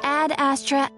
Ad Astra.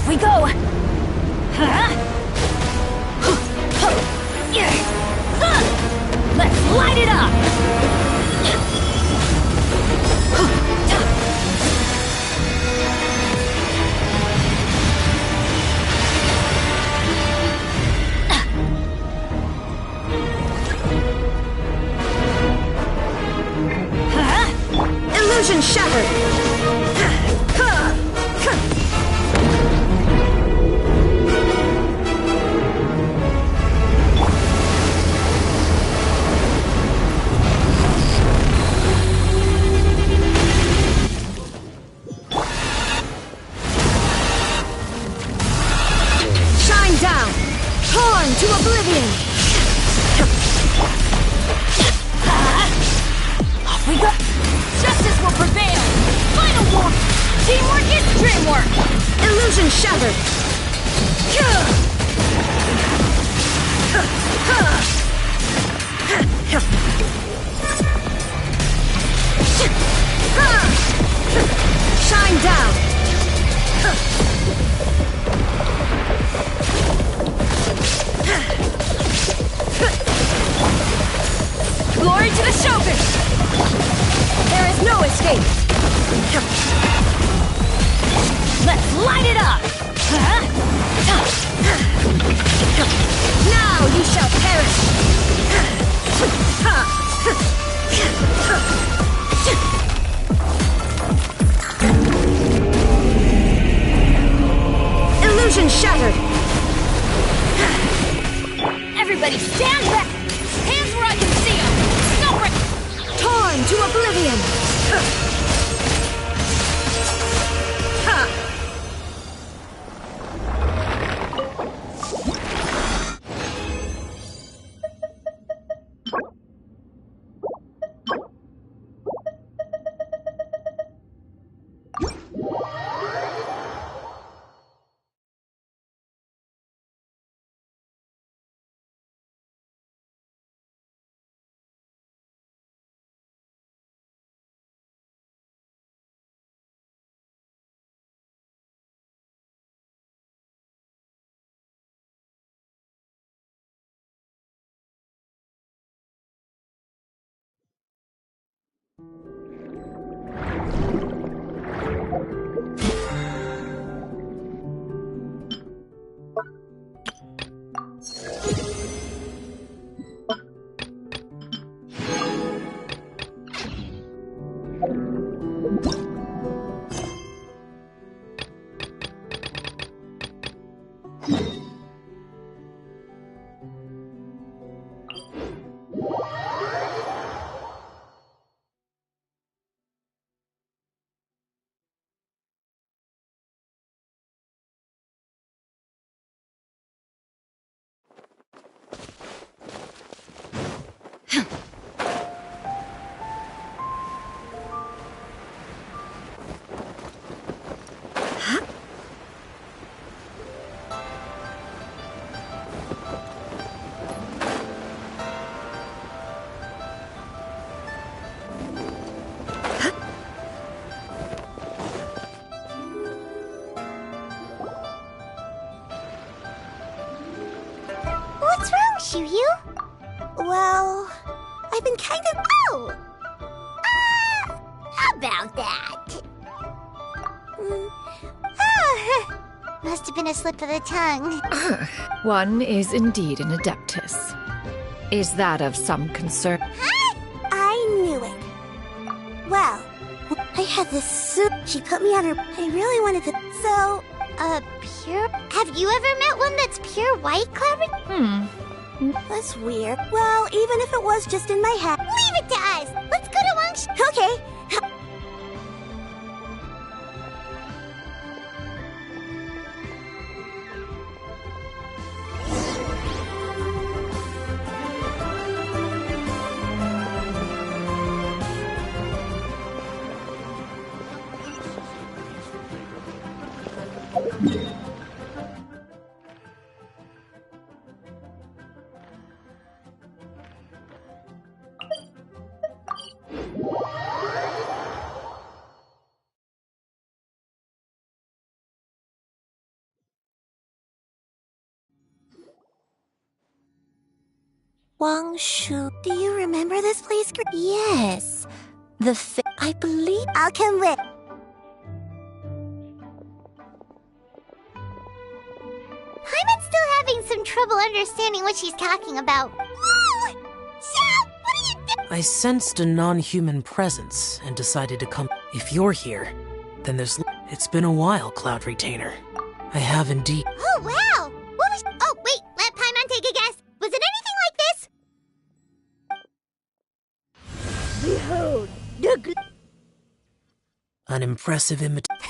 we go! Huh? Torn to oblivion! Off we go! Justice will prevail! Final war! Teamwork is dreamwork! Illusion shattered! Shine down! Glory to the Shogun! There is no escape! Let's light it up! Now you shall perish! Illusion shattered! Everybody stand back! Hands where I can see them! Stop it! Torn to oblivion! What's wrong, Shiryu? Well, I've been kind of... Oh! About that. Must have been a slip of the tongue. One is indeed an adeptus. Is that of some concern? Huh? I knew it. Well, I had this soup. She put me on her... I really wanted to... So, pure... Have you ever met one that's pure white, Cloud? That's weird. Well, even if it was just in my head... Leave it to us! Let's go to Wang's... Okay. Wangshu. Do you remember this place? Yes. I believe... I'll come with... I'm still having some trouble understanding what she's talking about. Whoa! Xiao, what are you doing? I sensed a non-human presence and decided to come. If you're here, then there's... It's been a while, Cloud Retainer. I have indeed... Oh, wow! What was... Oh, wait, let Paimon take a guess. Was it anything like this? Behold, the... An impressive imitation.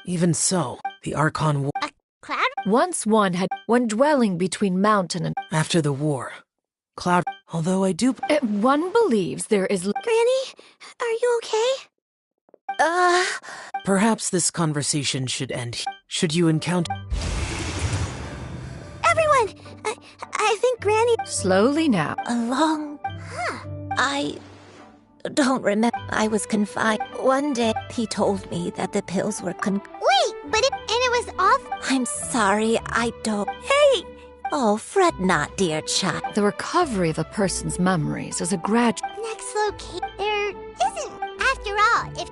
Even so, the Archon... Cloud? Once when dwelling between mountain and... After the war, Cloud... Although I do... One believes there is... Granny, are you okay? Perhaps this conversation should end here. Should you encounter... Everyone! I think Granny... Slowly now. I don't remember. I was confined. One day, he told me that the pills were Wait, but it was off... I'm sorry, I don't... Hey! Oh, fret not, dear child. The recovery of a person's memories is a gradual... Next location... There isn't, after all, if...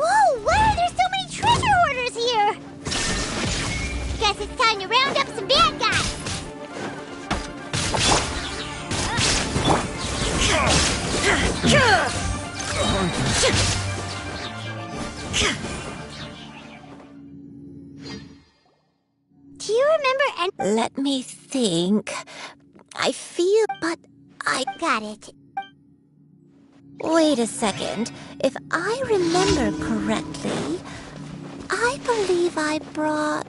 Whoa, why are there so many treasure hoarders here? Guess it's time to round up some bad guys. Do you remember any... Let me think. I feel, but I... Got it. Wait a second. If I remember correctly, I believe I brought...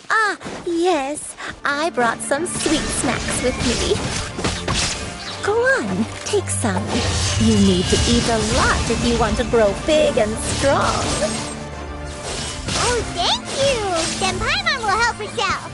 Ah, yes. I brought some sweet snacks with me. Go on, take some. You need to eat a lot if you want to grow big and strong. Oh, thank you! Then Paimon will help herself.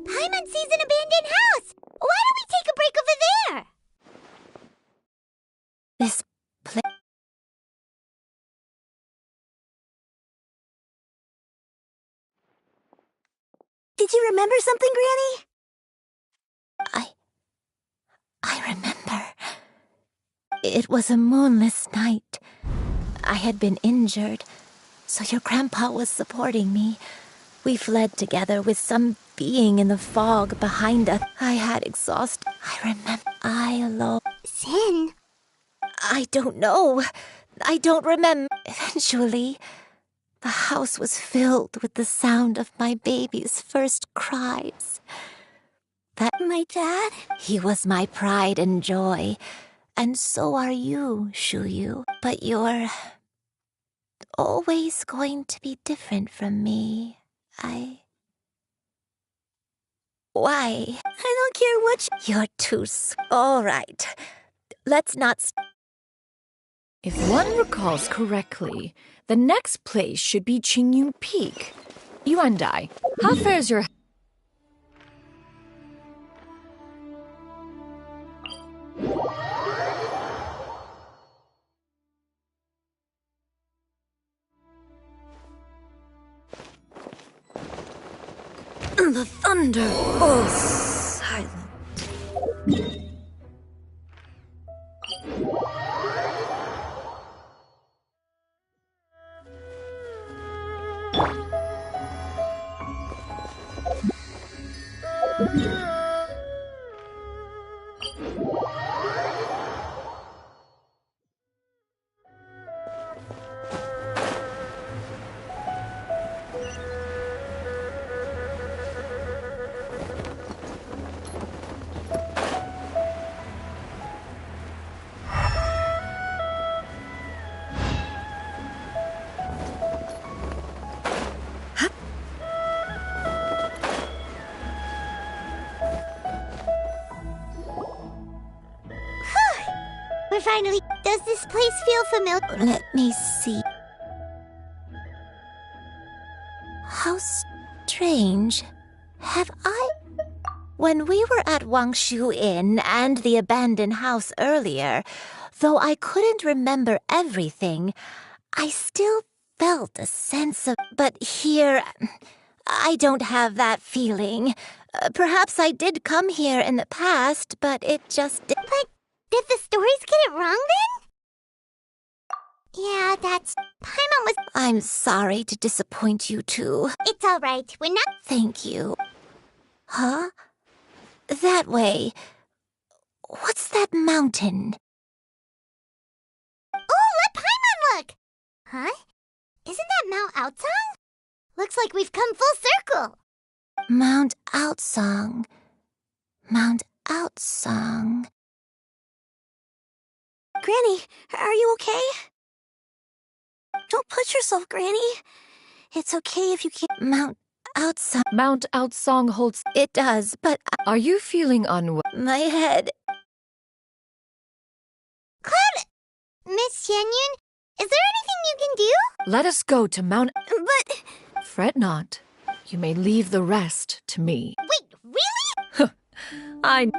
Paimon sees an abandoned house. Why don't we take a break over there? This place... Did you remember something, Granny? I remember. It was a moonless night. I had been injured, so your grandpa was supporting me. We fled together with some being in the fog behind us. I had exhausted. I remember. Sin. I don't know. I don't remember. Eventually, the house was filled with the sound of my baby's first cries. My dad? He was my pride and joy, and so are you, Shuyu. But you're always going to be different from me. Why? I don't care what You're too all right. Let's not... If one recalls correctly, the next place should be Qingyun Peak. You and I, how fares your... wonderful silence. We're finally. Does this place feel familiar? Let me see. How strange. Have I... When we were at Wangshu Inn and the abandoned house earlier, though I couldn't remember everything, I still felt a sense of... But here, I don't have that feeling. Perhaps I did come here in the past, but it just... But did the stories get it wrong then? Yeah, that's... Paimon was... I'm sorry to disappoint you two. It's alright, we're not... Thank you. Huh? That way. What's that mountain? Oh, let Paimon look! Huh? Isn't that Mount Outsang? Looks like we've come full circle. Mount Outsang. Mount Outsang. Granny, are you okay? Don't push yourself, Granny. It's okay if you can't... Mount Outsang. Mount Outsang holds... It does, but Are you feeling unwell? my head... Cloud... Miss Xianyun, is there anything you can do? Let us go to Mount... But... Fret not. You may leave the rest to me. Wait, really? I...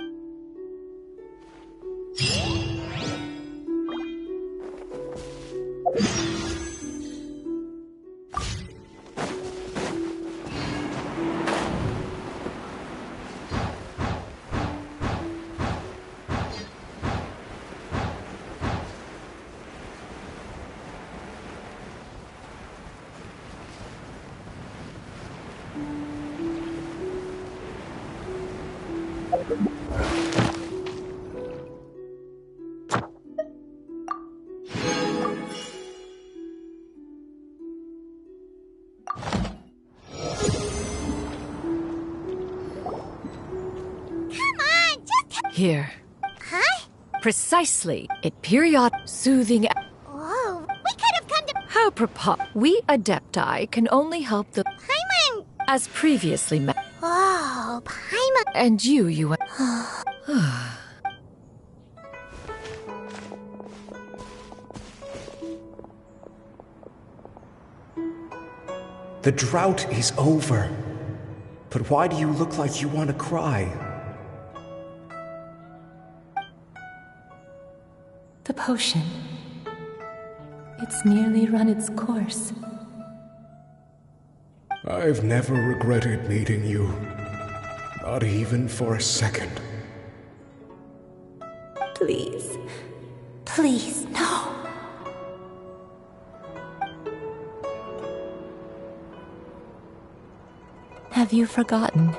Here. Huh? Precisely. It period soothing... Whoa, we could have come to... How We Adepti can only help the... Paimon! As previously met. Oh, Paimon... And you... The drought is over. But why do you look like you want to cry? The potion. It's nearly run its course. I've never regretted meeting you. Not even for a second. Please. Please, no. Have you forgotten?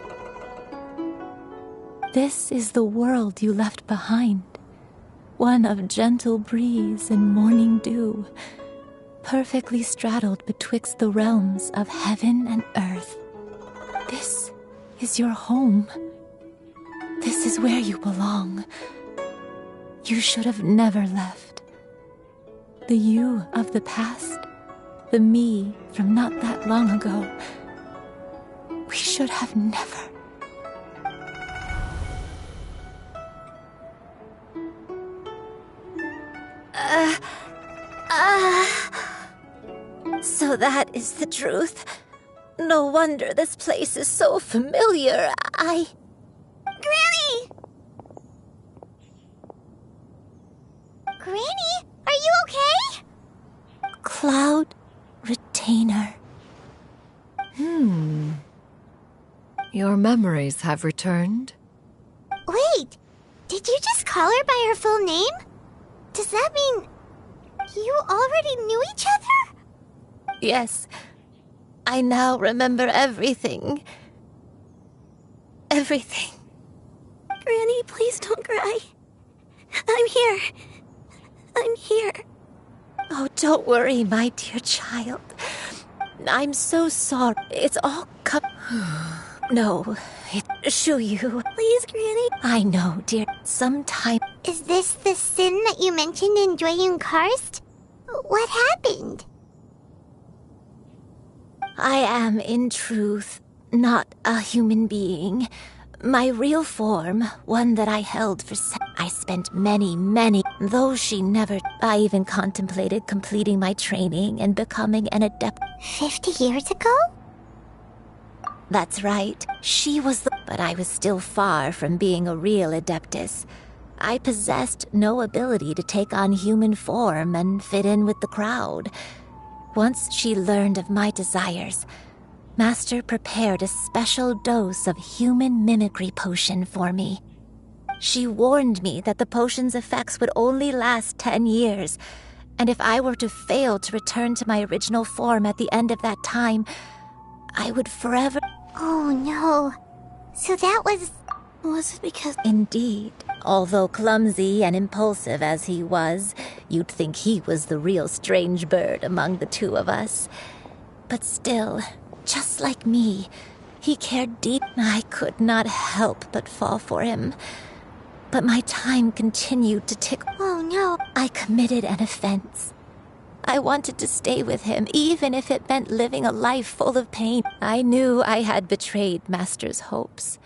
This is the world you left behind. One of gentle breeze and morning dew, perfectly straddled betwixt the realms of heaven and earth. This is your home. This is where you belong. You should have never left. The you of the past, the me from not that long ago, we should have never. So that is the truth. No wonder this place is so familiar. Granny! Granny, are you okay? Cloud Retainer. Your memories have returned? Wait, did you just call her by her full name? Does that mean you already knew each other? Yes. I now remember everything. Everything. Granny, please don't cry. I'm here. I'm here. Oh, don't worry, my dear child. I'm so sorry. It's all No, it's Shuyu. Please, Granny. I know, dear. Sometime... Is this the sin that you mentioned in Dwayne Karst? What happened? I am, in truth, not a human being. My real form, one that I held for I spent many, though she never... I even contemplated completing my training and becoming an adept. 50 years ago? That's right. She was the... But I was still far from being a real adeptus. I possessed no ability to take on human form and fit in with the crowd. Once she learned of my desires, Master prepared a special dose of human mimicry potion for me. She warned me that the potion's effects would only last 10 years, and if I were to fail to return to my original form at the end of that time, I would forever... Oh no. So that was... Was it because... Indeed. Although clumsy and impulsive as he was, you'd think he was the real strange bird among the two of us. But still, just like me, he cared deep. I could not help but fall for him. But my time continued to tick. Oh no. I committed an offense. I wanted to stay with him, even if it meant living a life full of pain. I knew I had betrayed Master's hopes,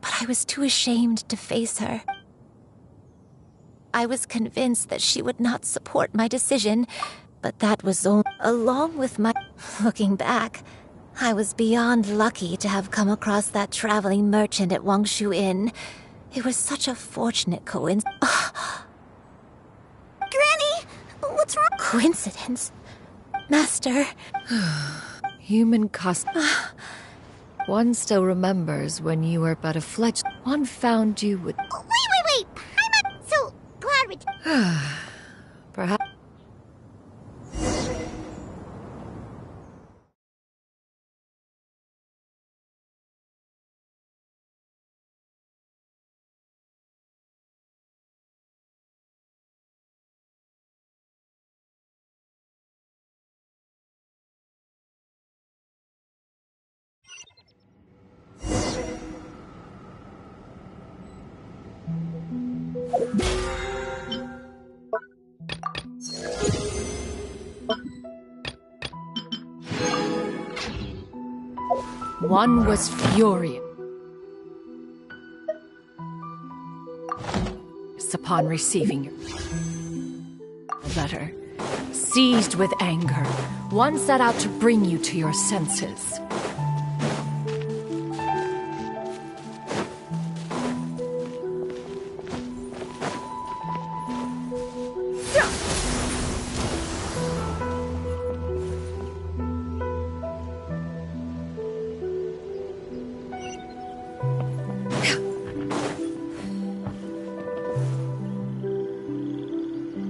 but I was too ashamed to face her. I was convinced that she would not support my decision, but that was only... Along with my... Looking back, I was beyond lucky to have come across that traveling merchant at Wangshu Inn. It was such a fortunate coincidence. Granny! What's wrong? Coincidence? Master... Human custom. One still remembers when you were but a fledgling. One found you with... Wait! I'm so glad we... Perhaps... One was furious upon receiving your letter. Seized with anger, one set out to bring you to your senses.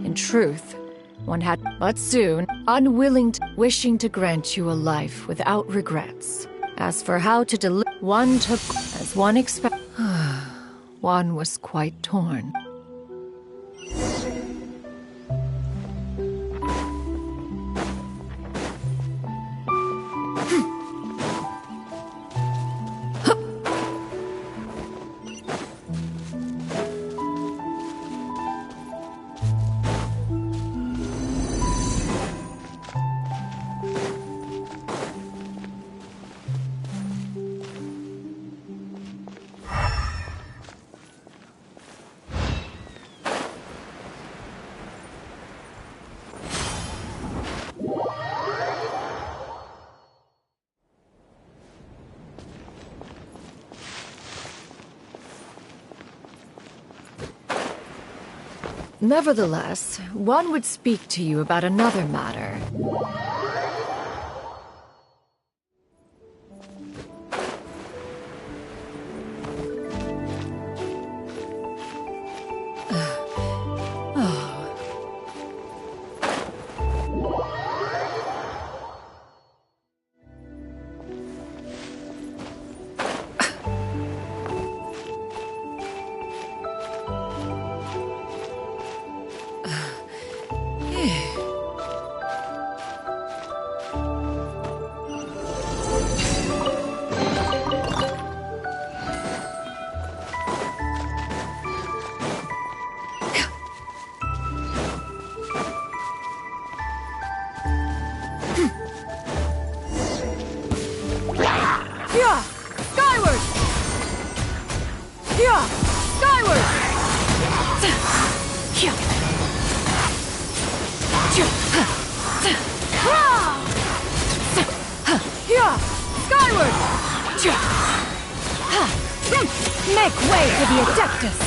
In truth, one had, but soon, unwilling, wishing to grant you a life without regrets. As for how to deliver, one took, as one expected, one was quite torn. Nevertheless, one would speak to you about another matter. Skyward! Make way for the Adeptus!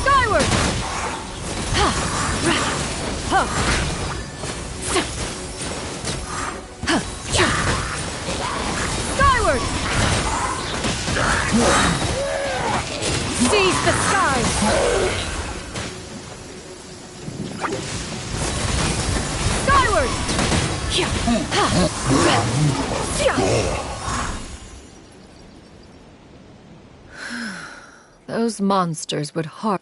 Skyward! Skyward! Seize the skies! Skyward! Those monsters would harm.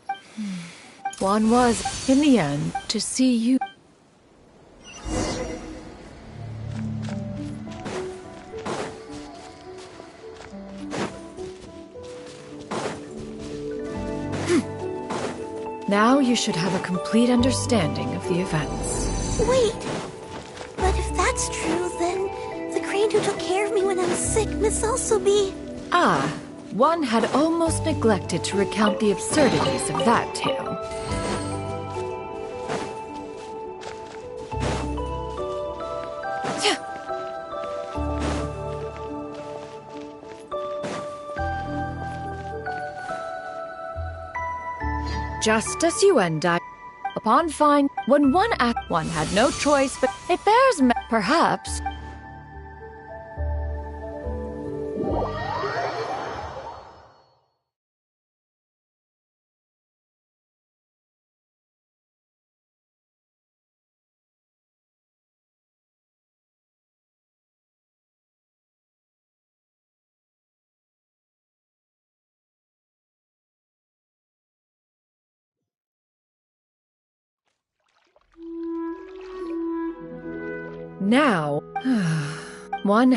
One was, in the end, to see you. Now you should have a complete understanding of the events. Wait! But if that's true, then the crane who took care of me when I was sick must also be... Ah, one had almost neglected to recount the absurdities of that tale. Just as you and I, upon when one had no choice, but it bears perhaps. Now, one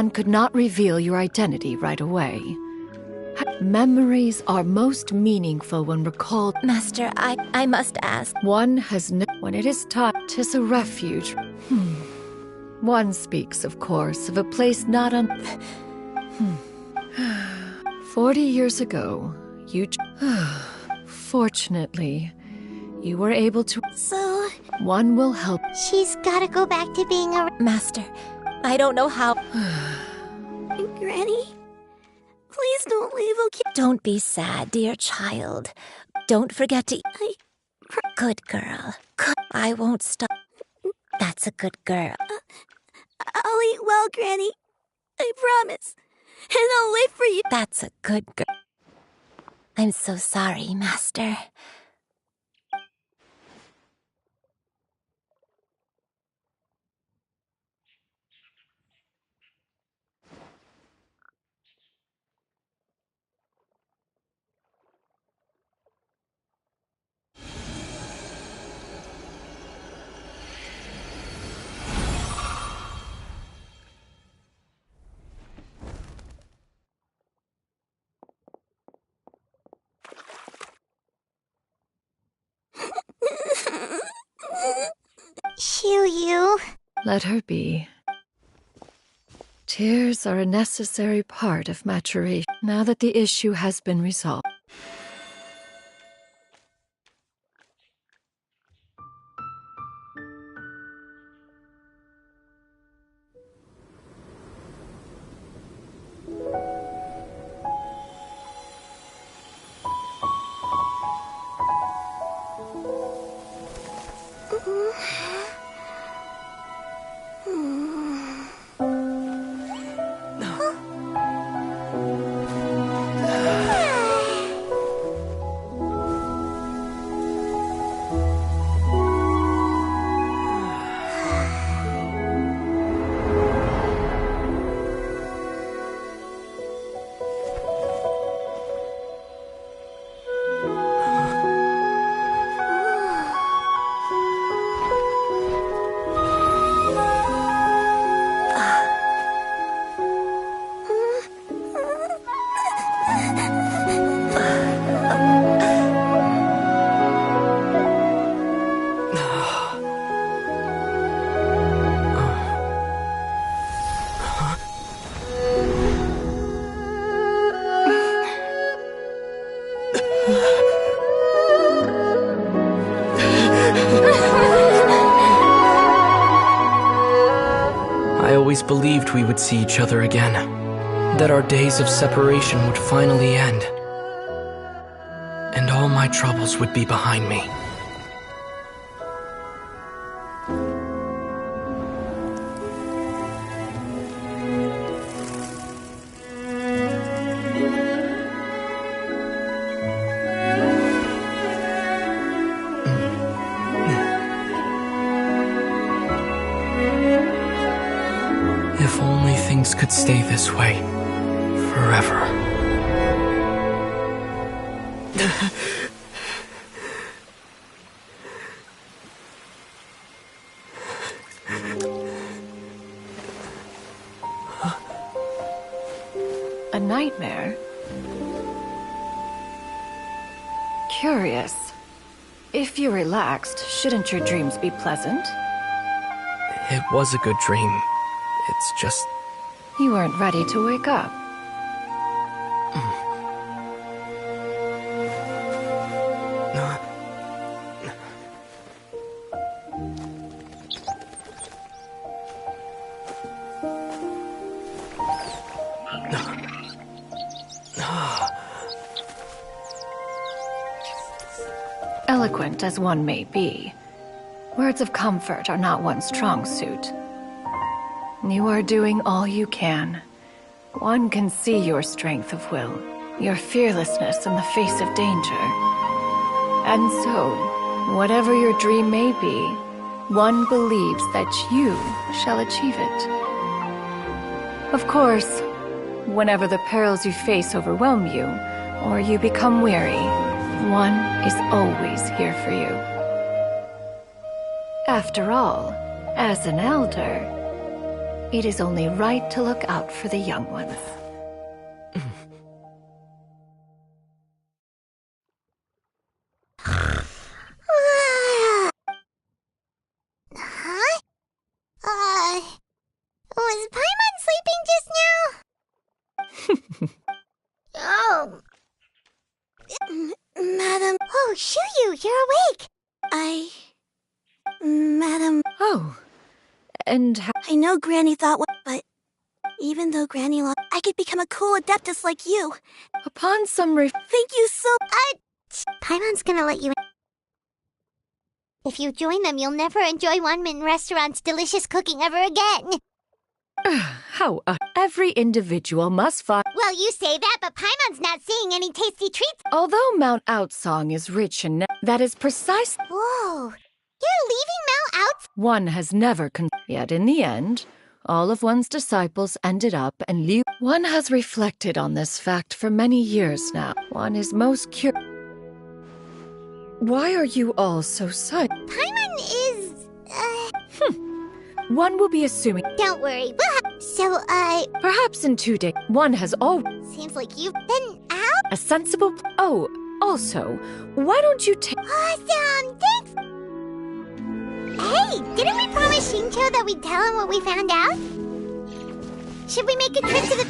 could not reveal your identity right away. Memories are most meaningful when recalled. Master, I must ask. One has when it is time, 'tis a refuge. One speaks, of course, of a place not 40 years ago, you... Fortunately, you were able to... So... One will help. She's gotta go back to being a... Master, I don't know how... Granny? Please don't leave, okay? Don't be sad, dear child. Don't forget to... Good girl. I won't stop. That's a good girl. I'll eat well, Granny. I promise. And I'll wait for you. That's a good girl. I'm so sorry, Master. Shoo. Let her be. Tears are a necessary part of maturation, now that the issue has been resolved. always believed we would see each other again, that our days of separation would finally end, and all my troubles would be behind me. If only things could stay this way forever. A nightmare? Curious. If you're relaxed, shouldn't your dreams be pleasant? It was a good dream. It's just... You weren't ready to wake up. Eloquent as one may be, words of comfort are not one's strong suit. You are doing all you can. One can see your strength of will, your fearlessness in the face of danger. And so, whatever your dream may be, one believes that you shall achieve it. Of course, whenever the perils you face overwhelm you, or you become weary, one is always here for you. After all, as an elder, it is only right to look out for the young ones. Huh? Was Paimon sleeping just now? Oh. Madam. Oh, Shuyu, you're awake. Madam. Oh, and how... I know Granny thought what, but even though Granny lost, I could become a cool adeptus like you. Upon some Thank you so... Paimon's gonna let you in. If you join them, you'll never enjoy Wanmin Restaurant's delicious cooking ever again. Every individual must find... Well, you say that, but Paimon's not seeing any tasty treats. Although Mount Outsong is rich and that is precise... Whoa, you're leaving Mount Out? One has never yet in the end, all of one's disciples ended up and one has reflected on this fact for many years now. One is most curious. Why are you all so silent? Paimon is... One will be assuming... Don't worry, So, Perhaps in 2 days, one has all... Seems like you've been out? A sensible... Oh, also, why don't you take... Awesome, thanks! Hey, didn't we promise Shincho that we'd tell him what we found out? Should we make a trip to the...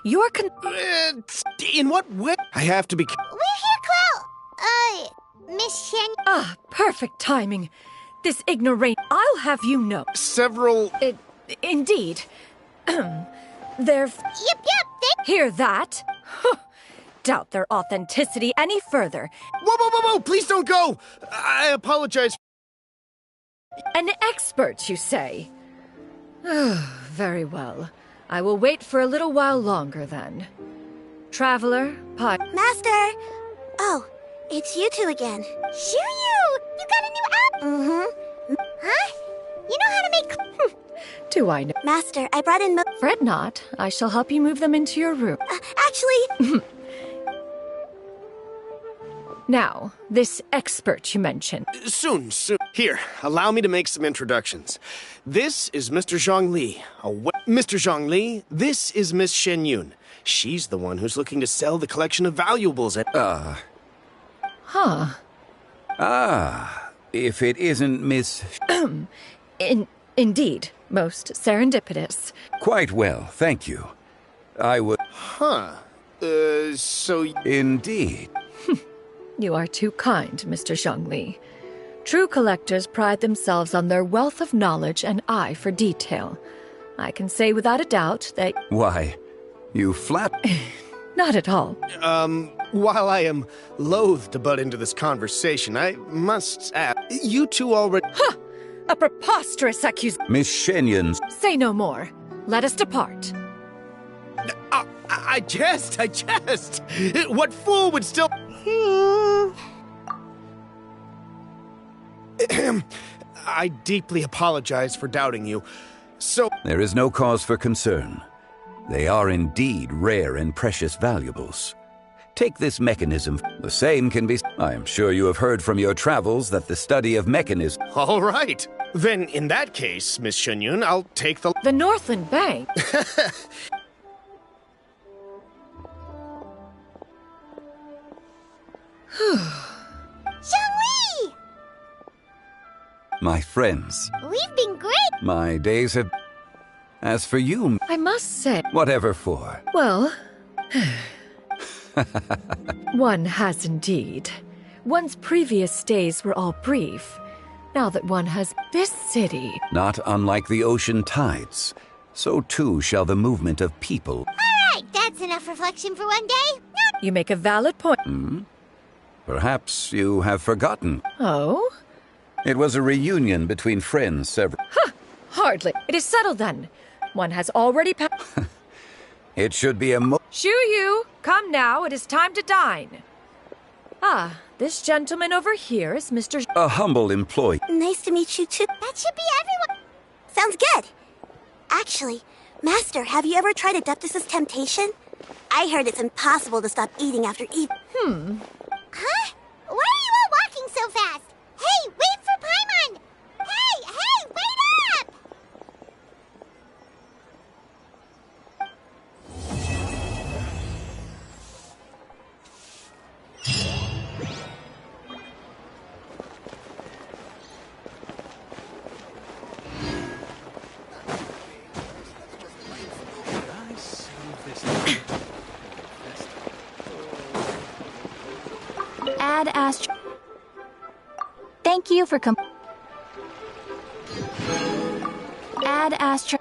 You're In what way? I have to be. We're here, Clow. Miss Shen. Ah, perfect timing. This ignorant. I'll have you know. Several. Indeed. They're. Yep, Hear that? Huh. Doubt their authenticity any further. Whoa! Please don't go. I apologize. An expert, you say? Very well. I will wait for a little while longer then. Traveler, Master! Oh, it's you two again. Shiryu! You got a new app! Mm-hmm. Huh? You know how to make... do I know? Master, I brought in... Fret not. I shall help you move them into your room. Actually... Now, this expert you mentioned. Soon. Here, allow me to make some introductions. This is Mr. Zhongli. Mr. Zhongli, this is Miss Shen Yun. She's the one who's looking to sell the collection of valuables at... Huh. If it isn't Miss... Indeed. Most serendipitous. Quite well, thank you. I would... Huh. So... Indeed. You are too kind, Mr. Zhongli. True collectors pride themselves on their wealth of knowledge and eye for detail. I can say without a doubt that... Why, you Not at all. While I am loath to butt into this conversation, I must ask, you two already... Ha! A preposterous accusation. Miss Shen Yun. Say no more. Let us depart. I jest. What fool would still... I deeply apologize for doubting you. So... There is no cause for concern. They are indeed rare and precious valuables. Take this mechanism. The same can be... I am sure you have heard from your travels that the study of mechanism... All right. Then, in that case, Miss Shen Yun, I'll take the... The Northland Bank? Zhongli! My friends, We've been great! my days have... As for you... I must say... Whatever for. Well... one has indeed. One's previous days were all brief. Now that one has this city... Not unlike the ocean tides, so too shall the movement of people... Alright, that's enough reflection for one day. You make a valid point. Perhaps you have forgotten. Oh? It was a reunion between friends several... Hardly. It is settled then. One has already It should be a Shiryu, come now. It is time to dine. Ah, this gentleman over here is Mr. A humble employee. Nice to meet you too. That should be everyone. Sounds good. Actually, Master, have you ever tried Adeptus' temptation? I heard it's impossible to stop eating after eating. Huh? Why are you all walking so fast? Hey, wait for Paimon! Hey, wait up! Ad Astra. Thank you for Ad Astra.